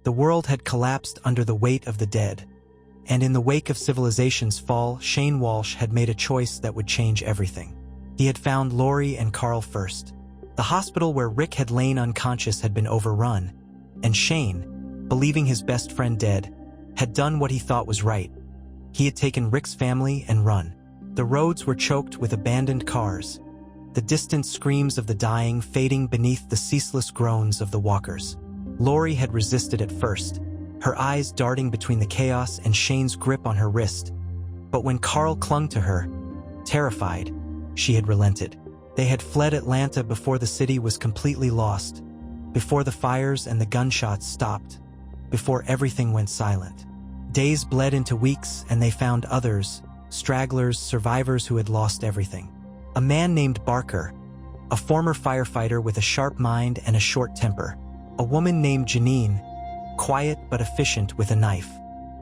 The world had collapsed under the weight of the dead. And in the wake of civilization's fall, Shane Walsh had made a choice that would change everything. He had found Lori and Carl first. The hospital where Rick had lain unconscious had been overrun, and Shane, believing his best friend dead, had done what he thought was right. He had taken Rick's family and run. The roads were choked with abandoned cars, the distant screams of the dying fading beneath the ceaseless groans of the walkers. Lori had resisted at first, her eyes darting between the chaos and Shane's grip on her wrist. But when Carl clung to her, terrified, she had relented. They had fled Atlanta before the city was completely lost, before the fires and the gunshots stopped, before everything went silent. Days bled into weeks, and they found others, stragglers, survivors who had lost everything. A man named Barker, a former firefighter with a sharp mind and a short temper. A woman named Janine, quiet but efficient with a knife.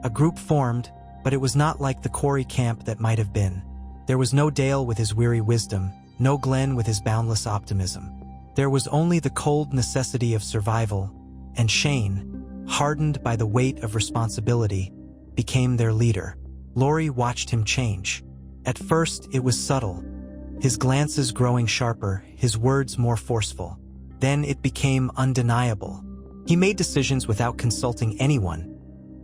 A group formed, but it was not like the quarry camp that might have been. There was no Dale with his weary wisdom, no Glenn with his boundless optimism. There was only the cold necessity of survival, and Shane, hardened by the weight of responsibility, became their leader. Lori watched him change. At first, it was subtle, his glances growing sharper, his words more forceful. Then it became undeniable. He made decisions without consulting anyone,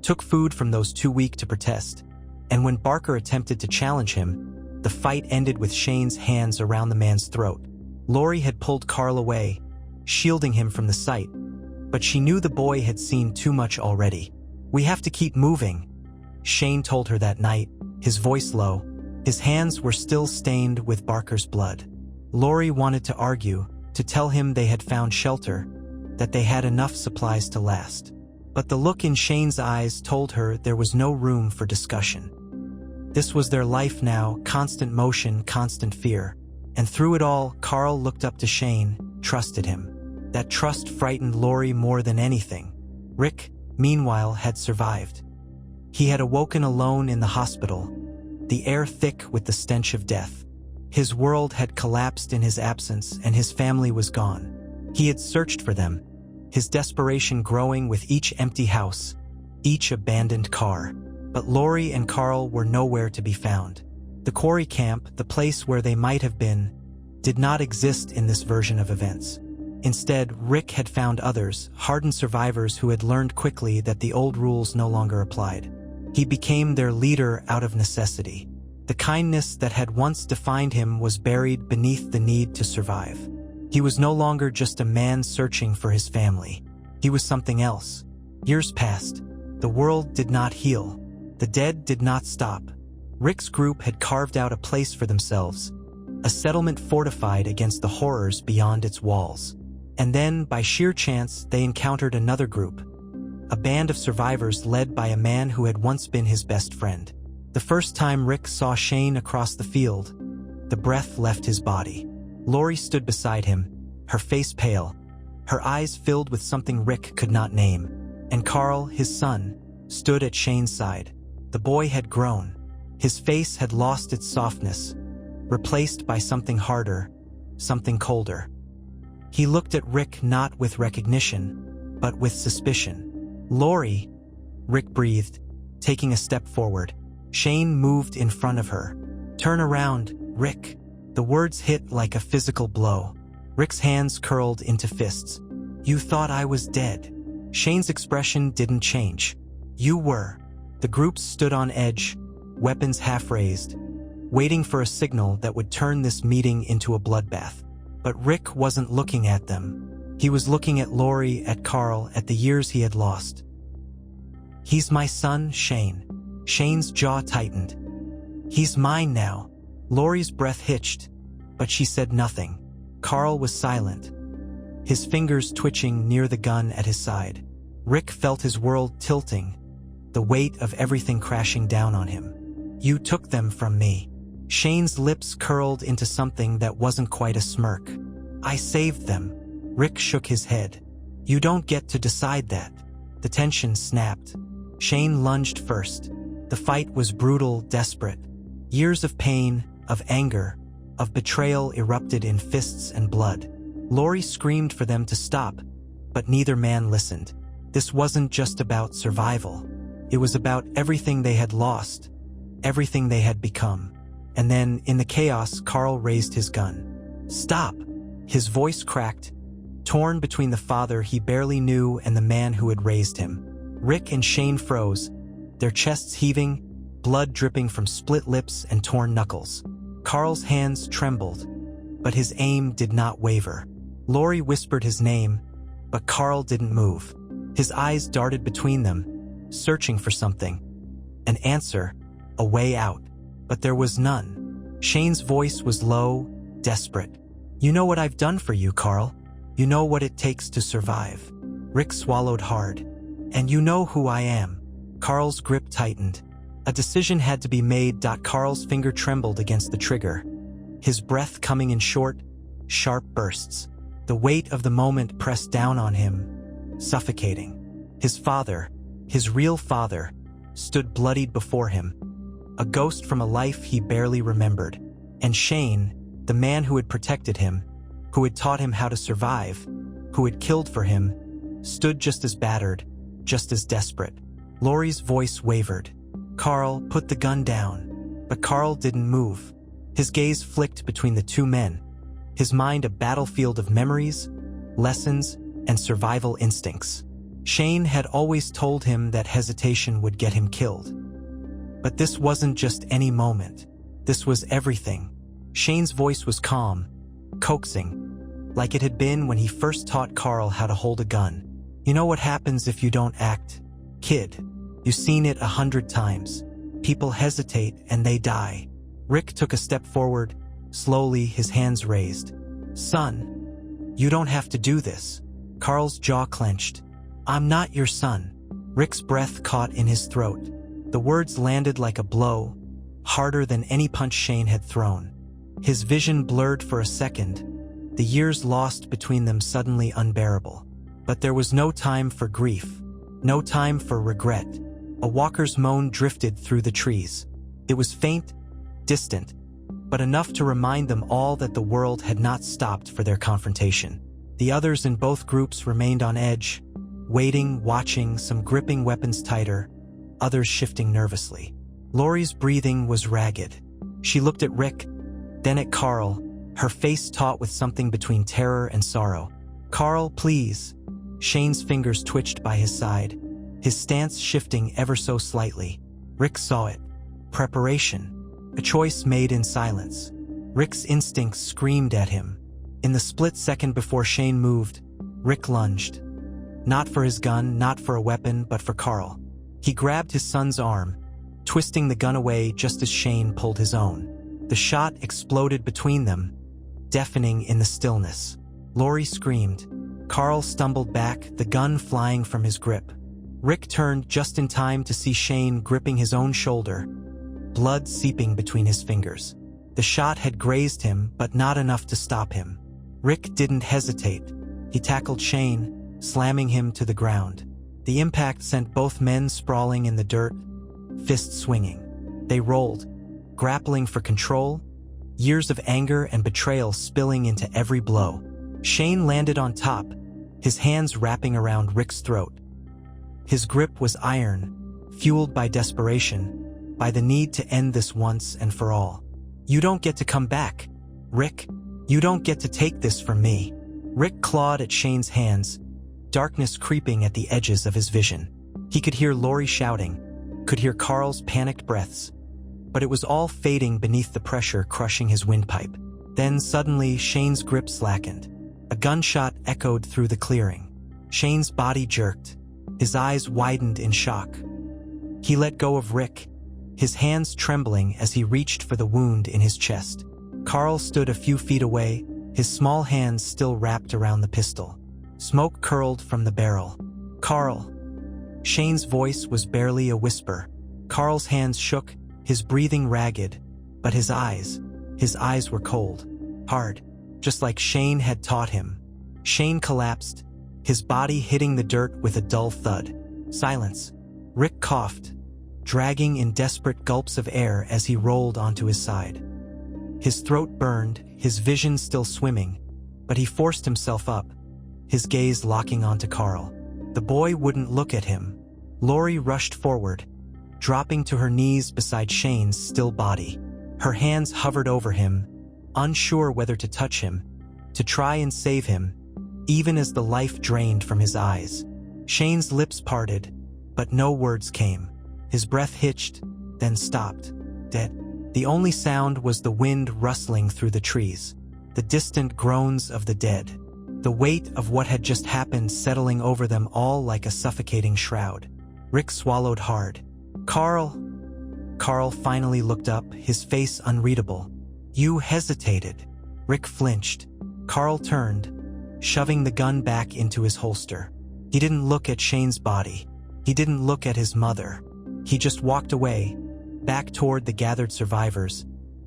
took food from those too weak to protest, and when Barker attempted to challenge him, the fight ended with Shane's hands around the man's throat. Lori had pulled Carl away, shielding him from the sight, but she knew the boy had seen too much already. "We have to keep moving," Shane told her that night, his voice low. His hands were still stained with Barker's blood. Lori wanted to argue, to tell him they had found shelter, that they had enough supplies to last. But the look in Shane's eyes told her there was no room for discussion. This was their life now, constant motion, constant fear. And through it all, Carl looked up to Shane, trusted him. That trust frightened Lori more than anything. Rick, meanwhile, had survived. He had awoken alone in the hospital, the air thick with the stench of death. His world had collapsed in his absence, and his family was gone. He had searched for them, his desperation growing with each empty house, each abandoned car. But Lori and Carl were nowhere to be found. The quarry camp, the place where they might have been, did not exist in this version of events. Instead, Rick had found others, hardened survivors who had learned quickly that the old rules no longer applied. He became their leader out of necessity. The kindness that had once defined him was buried beneath the need to survive. He was no longer just a man searching for his family. He was something else. Years passed. The world did not heal. The dead did not stop. Rick's group had carved out a place for themselves, a settlement fortified against the horrors beyond its walls. And then, by sheer chance, they encountered another group, a band of survivors led by a man who had once been his best friend. The first time Rick saw Shane across the field, the breath left his body. Lori stood beside him, her face pale, her eyes filled with something Rick could not name. And Carl, his son, stood at Shane's side. The boy had grown. His face had lost its softness, replaced by something harder, something colder. He looked at Rick not with recognition, but with suspicion. "Lori," Rick breathed, taking a step forward. Shane moved in front of her. "Turn around, Rick." The words hit like a physical blow. Rick's hands curled into fists. "You thought I was dead." Shane's expression didn't change. "You were." The group stood on edge, weapons half-raised, waiting for a signal that would turn this meeting into a bloodbath. But Rick wasn't looking at them. He was looking at Lori, at Carl, at the years he had lost. "He's my son, Shane." Shane's jaw tightened. "He's mine now." Lori's breath hitched, but she said nothing. Carl was silent, his fingers twitching near the gun at his side. Rick felt his world tilting, the weight of everything crashing down on him. "You took them from me." Shane's lips curled into something that wasn't quite a smirk. "I saved them." Rick shook his head. "You don't get to decide that." The tension snapped. Shane lunged first. The fight was brutal, desperate. Years of pain, of anger, of betrayal erupted in fists and blood. Lori screamed for them to stop, but neither man listened. This wasn't just about survival. It was about everything they had lost, everything they had become. And then, in the chaos, Carl raised his gun. "Stop!" His voice cracked, torn between the father he barely knew and the man who had raised him. Rick and Shane froze, their chests heaving, blood dripping from split lips and torn knuckles. Carl's hands trembled, but his aim did not waver. Lori whispered his name, but Carl didn't move. His eyes darted between them, searching for something. An answer, a way out. But there was none. Shane's voice was low, desperate. "You know what I've done for you, Carl. You know what it takes to survive." Rick swallowed hard. "And you know who I am." Carl's grip tightened. A decision had to be made. Carl's finger trembled against the trigger, his breath coming in short, sharp bursts. The weight of the moment pressed down on him, suffocating. His father, his real father, stood bloodied before him, a ghost from a life he barely remembered. And Shane, the man who had protected him, who had taught him how to survive, who had killed for him, stood just as battered, just as desperate. Lori's voice wavered. "Carl, put the gun down." But Carl didn't move. His gaze flicked between the two men, his mind a battlefield of memories, lessons, and survival instincts. Shane had always told him that hesitation would get him killed. But this wasn't just any moment. This was everything. Shane's voice was calm, coaxing, like it had been when he first taught Carl how to hold a gun. "You know what happens if you don't act, kid. You've seen it 100 times. People hesitate and they die." Rick took a step forward, slowly, his hands raised. "Son, you don't have to do this." Carl's jaw clenched. "I'm not your son." Rick's breath caught in his throat. The words landed like a blow, harder than any punch Shane had thrown. His vision blurred for a second, the years lost between them suddenly unbearable. But there was no time for grief, no time for regret. A walker's moan drifted through the trees. It was faint, distant, but enough to remind them all that the world had not stopped for their confrontation. The others in both groups remained on edge, waiting, watching, some gripping weapons tighter, others shifting nervously. Lori's breathing was ragged. She looked at Rick, then at Carl, her face taut with something between terror and sorrow. "Carl, please." Shane's fingers twitched by his side, his stance shifting ever so slightly. Rick saw it. Preparation. A choice made in silence. Rick's instincts screamed at him. In the split second before Shane moved, Rick lunged. Not for his gun, not for a weapon, but for Carl. He grabbed his son's arm, twisting the gun away just as Shane pulled his own. The shot exploded between them, deafening in the stillness. Lori screamed. Carl stumbled back, the gun flying from his grip. Rick turned just in time to see Shane gripping his own shoulder, blood seeping between his fingers. The shot had grazed him, but not enough to stop him. Rick didn't hesitate. He tackled Shane, slamming him to the ground. The impact sent both men sprawling in the dirt, fists swinging. They rolled, grappling for control, years of anger and betrayal spilling into every blow. Shane landed on top, his hands wrapping around Rick's throat. His grip was iron, fueled by desperation, by the need to end this once and for all. "You don't get to come back, Rick. You don't get to take this from me." Rick clawed at Shane's hands, darkness creeping at the edges of his vision. He could hear Lori shouting, could hear Carl's panicked breaths, but it was all fading beneath the pressure crushing his windpipe. Then suddenly Shane's grip slackened. A gunshot echoed through the clearing. Shane's body jerked, his eyes widened in shock. He let go of Rick, his hands trembling as he reached for the wound in his chest. Carl stood a few feet away, his small hands still wrapped around the pistol. Smoke curled from the barrel. "Carl." Shane's voice was barely a whisper. Carl's hands shook, his breathing ragged, but his eyes were cold, hard, just like Shane had taught him. Shane collapsed, his body hitting the dirt with a dull thud. Silence. Rick coughed, dragging in desperate gulps of air as he rolled onto his side. His throat burned, his vision still swimming, but he forced himself up, his gaze locking onto Carl. The boy wouldn't look at him. Lori rushed forward, dropping to her knees beside Shane's still body. Her hands hovered over him, unsure whether to touch him, to try and save him, even as the life drained from his eyes. Shane's lips parted, but no words came. His breath hitched, then stopped, dead. The only sound was the wind rustling through the trees, the distant groans of the dead, the weight of what had just happened settling over them all like a suffocating shroud. Rick swallowed hard. Carl finally looked up, his face unreadable. You hesitated. Rick flinched. Carl turned, shoving the gun back into his holster. He didn't look at Shane's body. He didn't look at his mother. He just walked away, back toward the gathered survivors,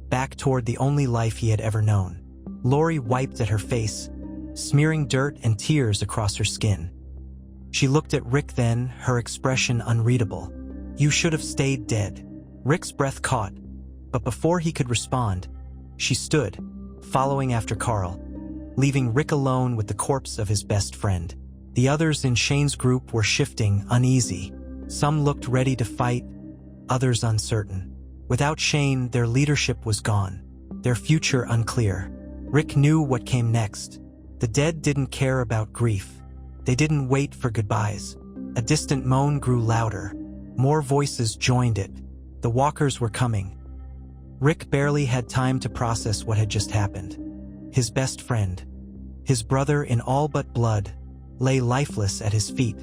back toward the only life he had ever known. Lori wiped at her face, smearing dirt and tears across her skin. She looked at Rick then, her expression unreadable. You should have stayed dead. Rick's breath caught, but before he could respond, she stood, following after Carl, leaving Rick alone with the corpse of his best friend. The others in Shane's group were shifting, uneasy. Some looked ready to fight, others uncertain. Without Shane, their leadership was gone, their future unclear. Rick knew what came next. The dead didn't care about grief. They didn't wait for goodbyes. A distant moan grew louder. More voices joined it. The walkers were coming. Rick barely had time to process what had just happened. His best friend, his brother in all but blood, lay lifeless at his feet,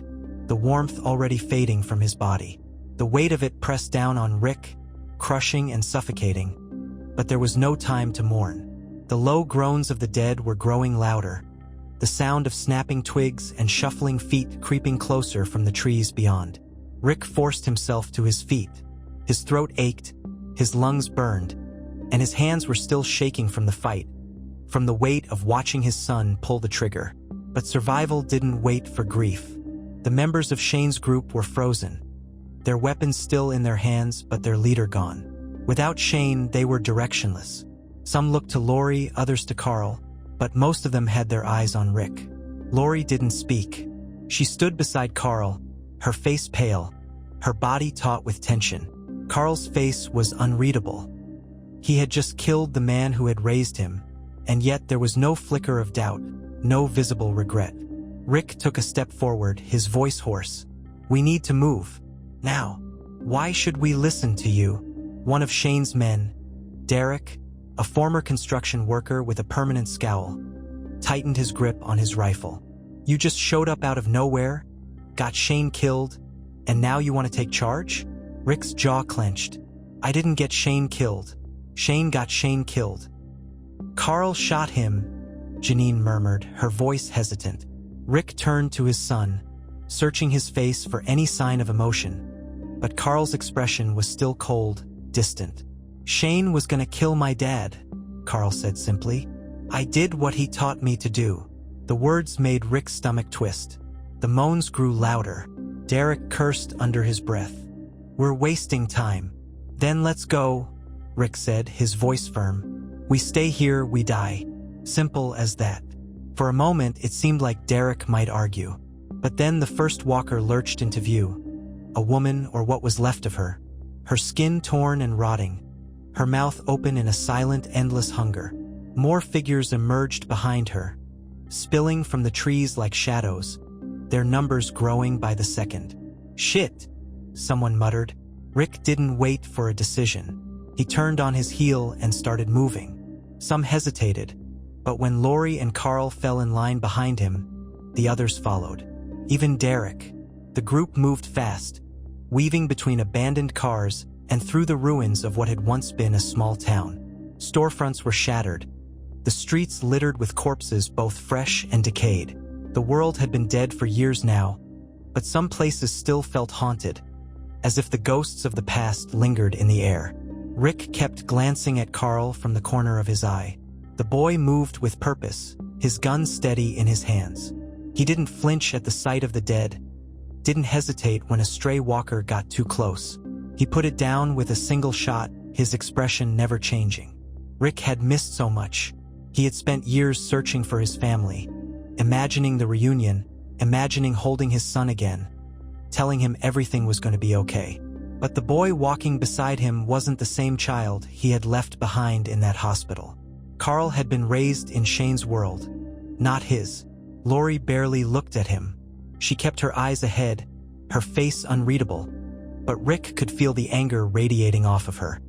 the warmth already fading from his body. The weight of it pressed down on Rick, crushing and suffocating. But there was no time to mourn. The low groans of the dead were growing louder, the sound of snapping twigs and shuffling feet creeping closer from the trees beyond. Rick forced himself to his feet. His throat ached, his lungs burned, and his hands were still shaking from the fight, from the weight of watching his son pull the trigger. But survival didn't wait for grief. The members of Shane's group were frozen, their weapons still in their hands but their leader gone. Without Shane, they were directionless. Some looked to Lori, others to Carl, but most of them had their eyes on Rick. Lori didn't speak. She stood beside Carl, her face pale, her body taut with tension. Carl's face was unreadable. He had just killed the man who had raised him, and yet there was no flicker of doubt, no visible regret. Rick took a step forward, his voice hoarse. We need to move. Now. Why should we listen to you? One of Shane's men, Derek, a former construction worker with a permanent scowl, tightened his grip on his rifle. You just showed up out of nowhere, got Shane killed, and now you want to take charge? Rick's jaw clenched. I didn't get Shane killed. Shane got Shane killed. Carl shot him, Janine murmured, her voice hesitant. Rick turned to his son, searching his face for any sign of emotion. But Carl's expression was still cold, distant. Shane was gonna kill my dad, Carl said simply. I did what he taught me to do. The words made Rick's stomach twist. The moans grew louder. Derek cursed under his breath. We're wasting time. Then let's go, Rick said, his voice firm. We stay here, we die. Simple as that. For a moment, it seemed like Derek might argue. But then the first walker lurched into view. A woman, or what was left of her. Her skin torn and rotting. Her mouth open in a silent, endless hunger. More figures emerged behind her, spilling from the trees like shadows, their numbers growing by the second. Shit, someone muttered. Rick didn't wait for a decision. He turned on his heel and started moving. Some hesitated, but when Lori and Carl fell in line behind him, the others followed. Even Derek. The group moved fast, weaving between abandoned cars and through the ruins of what had once been a small town. Storefronts were shattered, the streets littered with corpses both fresh and decayed. The world had been dead for years now, but some places still felt haunted, as if the ghosts of the past lingered in the air. Rick kept glancing at Carl from the corner of his eye. The boy moved with purpose, his gun steady in his hands. He didn't flinch at the sight of the dead, didn't hesitate when a stray walker got too close. He put it down with a single shot, his expression never changing. Rick had missed so much. He had spent years searching for his family, imagining the reunion, imagining holding his son again, telling him everything was going to be okay. But the boy walking beside him wasn't the same child he had left behind in that hospital. Carl had been raised in Shane's world, not his. Lori barely looked at him. She kept her eyes ahead, her face unreadable, but Rick could feel the anger radiating off of her.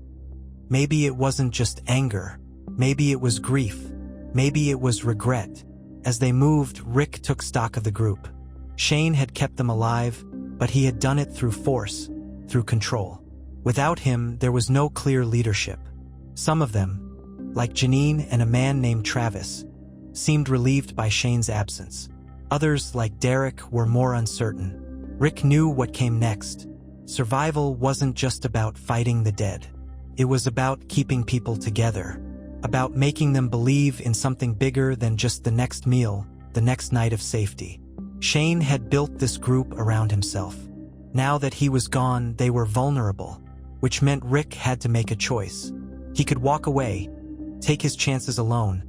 Maybe it wasn't just anger. Maybe it was grief. Maybe it was regret. As they moved, Rick took stock of the group. Shane had kept them alive, but he had done it through force, through control. Without him, there was no clear leadership. Some of them, like Janine and a man named Travis, seemed relieved by Shane's absence. Others, like Derek, were more uncertain. Rick knew what came next. Survival wasn't just about fighting the dead. It was about keeping people together, about making them believe in something bigger than just the next meal, the next night of safety. Shane had built this group around himself. Now that he was gone, they were vulnerable, which meant Rick had to make a choice. He could walk away, take his chances alone,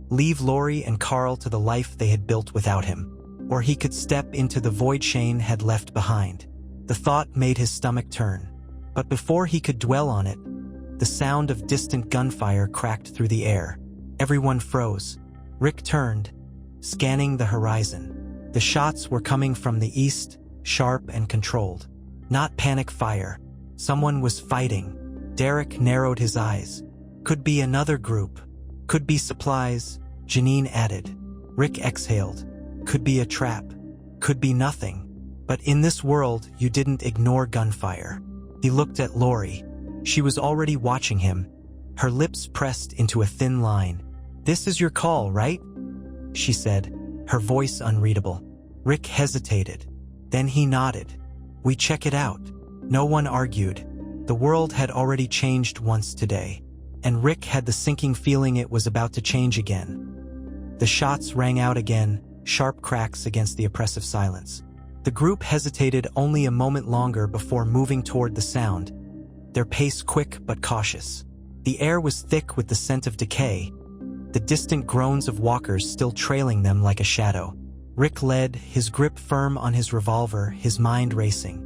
leave Lori and Carl to the life they had built without him, or he could step into the void Shane had left behind. The thought made his stomach turn, but before he could dwell on it, the sound of distant gunfire cracked through the air. Everyone froze. Rick turned, scanning the horizon. The shots were coming from the east, sharp and controlled. Not panic fire. Someone was fighting. Derek narrowed his eyes. Could be another group. Could be supplies, Janine added. Rick exhaled. Could be a trap. Could be nothing. But in this world, you didn't ignore gunfire. He looked at Lori. She was already watching him, her lips pressed into a thin line. "This is your call, right?" she said, her voice unreadable. Rick hesitated. Then he nodded. "We check it out." No one argued. The world had already changed once today, and Rick had the sinking feeling it was about to change again. The shots rang out again, sharp cracks against the oppressive silence. The group hesitated only a moment longer before moving toward the sound, their pace quick but cautious. The air was thick with the scent of decay, the distant groans of walkers still trailing them like a shadow. Rick led, his grip firm on his revolver, his mind racing.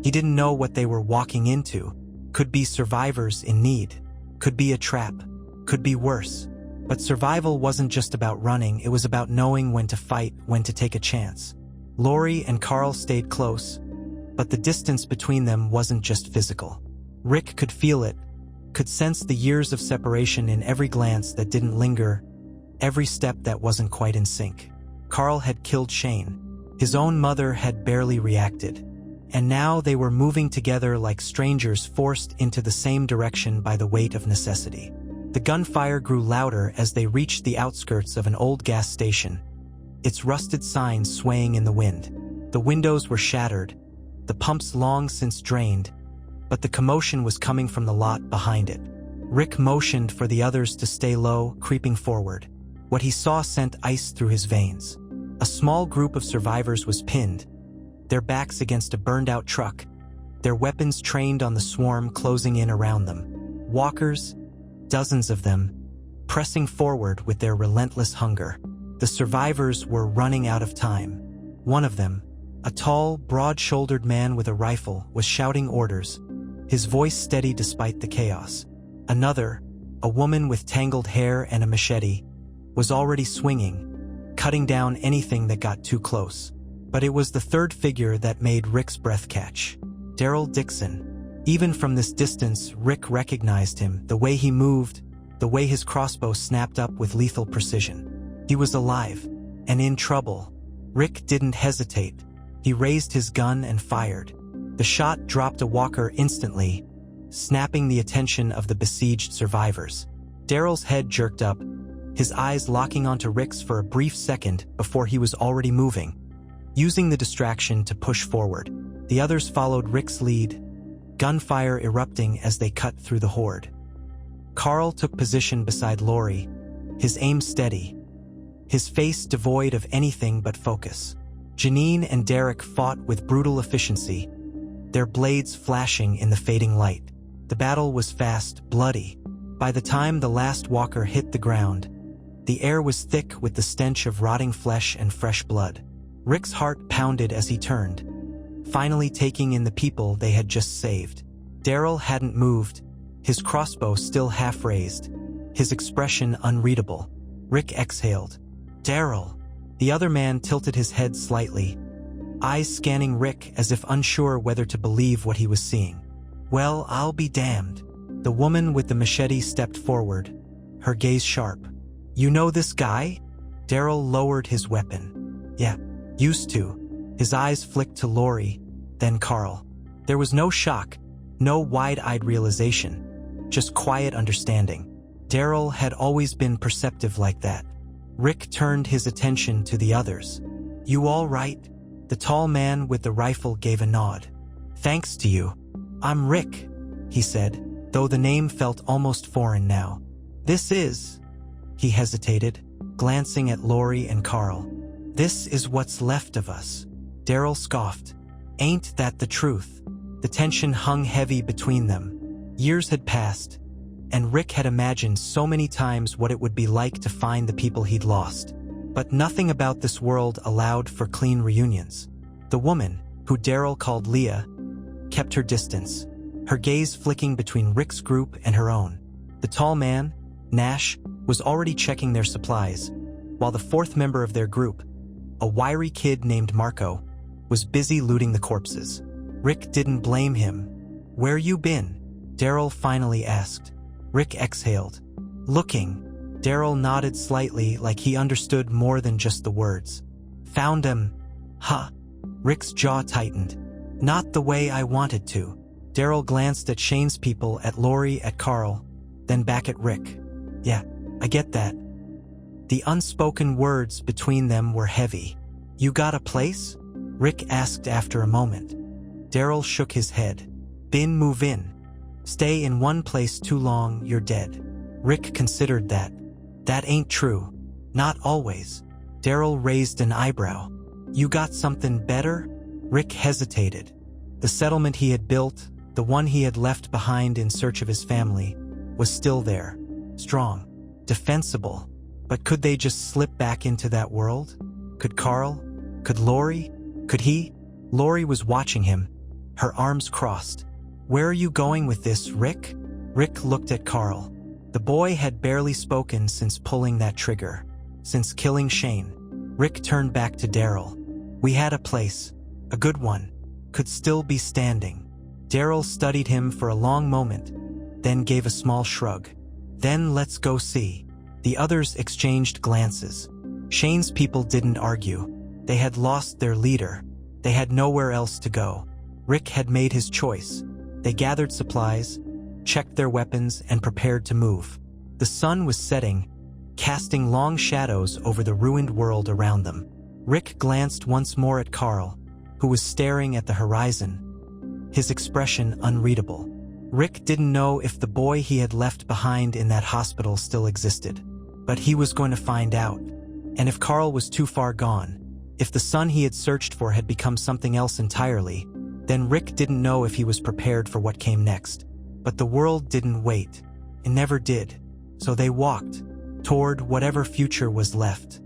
He didn't know what they were walking into. Could be survivors in need. Could be a trap. Could be worse. But survival wasn't just about running, it was about knowing when to fight, when to take a chance. Lori and Carl stayed close, but the distance between them wasn't just physical. Rick could feel it, could sense the years of separation in every glance that didn't linger, every step that wasn't quite in sync. Carl had killed Shane. His own mother had barely reacted. And now they were moving together like strangers forced into the same direction by the weight of necessity. The gunfire grew louder as they reached the outskirts of an old gas station, its rusted signs swaying in the wind. The windows were shattered, the pumps long since drained, but the commotion was coming from the lot behind it. Rick motioned for the others to stay low, creeping forward. What he saw sent ice through his veins. A small group of survivors was pinned, their backs against a burned-out truck, their weapons trained on the swarm closing in around them. Walkers, dozens of them, pressing forward with their relentless hunger. The survivors were running out of time. One of them, a tall, broad-shouldered man with a rifle, was shouting orders, his voice steady despite the chaos. Another, a woman with tangled hair and a machete, was already swinging, cutting down anything that got too close. But it was the third figure that made Rick's breath catch. Daryl Dixon. Even from this distance, Rick recognized him, the way he moved, the way his crossbow snapped up with lethal precision. He was alive, and in trouble. Rick didn't hesitate. He raised his gun and fired. The shot dropped a walker instantly, snapping the attention of the besieged survivors. Daryl's head jerked up, his eyes locking onto Rick's for a brief second before he was already moving, using the distraction to push forward. The others followed Rick's lead, gunfire erupting as they cut through the horde. Carl took position beside Lori, his aim steady, his face devoid of anything but focus. Janine and Derek fought with brutal efficiency, their blades flashing in the fading light. The battle was fast, bloody. By the time the last walker hit the ground, the air was thick with the stench of rotting flesh and fresh blood. Rick's heart pounded as he turned, finally taking in the people they had just saved. Daryl hadn't moved, his crossbow still half raised, his expression unreadable. Rick exhaled. Daryl. The other man tilted his head slightly, eyes scanning Rick as if unsure whether to believe what he was seeing. Well, I'll be damned. The woman with the machete stepped forward, her gaze sharp. You know this guy? Daryl lowered his weapon. Yeah, used to. His eyes flicked to Lori, then Carl. There was no shock, no wide-eyed realization, just quiet understanding. Daryl had always been perceptive like that. Rick turned his attention to the others. You all right? The tall man with the rifle gave a nod. Thanks to you. I'm Rick, he said, though the name felt almost foreign now. This is... He hesitated, glancing at Lori and Carl. This is what's left of us. Daryl scoffed. Ain't that the truth? The tension hung heavy between them. Years had passed, and Rick had imagined so many times what it would be like to find the people he'd lost. But nothing about this world allowed for clean reunions. The woman, who Daryl called Leah, kept her distance, her gaze flicking between Rick's group and her own. The tall man, Nash, was already checking their supplies, while the fourth member of their group, a wiry kid named Marco, was busy looting the corpses. Rick didn't blame him. Where you been? Daryl finally asked. Rick exhaled. Looking. Daryl nodded slightly like he understood more than just the words. Found him. Huh. Rick's jaw tightened. Not the way I wanted to. Daryl glanced at Shane's people, at Lori, at Carl, then back at Rick. Yeah, I get that. The unspoken words between them were heavy. You got a place? Rick asked after a moment. Daryl shook his head. Been move in. Stay in one place too long, you're dead. Rick considered that. That ain't true. Not always. Daryl raised an eyebrow. You got something better? Rick hesitated. The settlement he had built, the one he had left behind in search of his family, was still there. Strong. Defensible. But could they just slip back into that world? Could Carl? Could Lori? Could he? Lori was watching him, her arms crossed. Where are you going with this, Rick? Rick looked at Carl. The boy had barely spoken since pulling that trigger, since killing Shane. Rick turned back to Daryl. We had a place, a good one, could still be standing. Daryl studied him for a long moment, then gave a small shrug. Then let's go see. The others exchanged glances. Shane's people didn't argue. They had lost their leader. They had nowhere else to go. Rick had made his choice. They gathered supplies, checked their weapons, and prepared to move. The sun was setting, casting long shadows over the ruined world around them. Rick glanced once more at Carl, who was staring at the horizon, his expression unreadable. Rick didn't know if the boy he had left behind in that hospital still existed, but he was going to find out. And if Carl was too far gone, if the son he had searched for had become something else entirely, then Rick didn't know if he was prepared for what came next. But the world didn't wait. It never did. So they walked toward whatever future was left.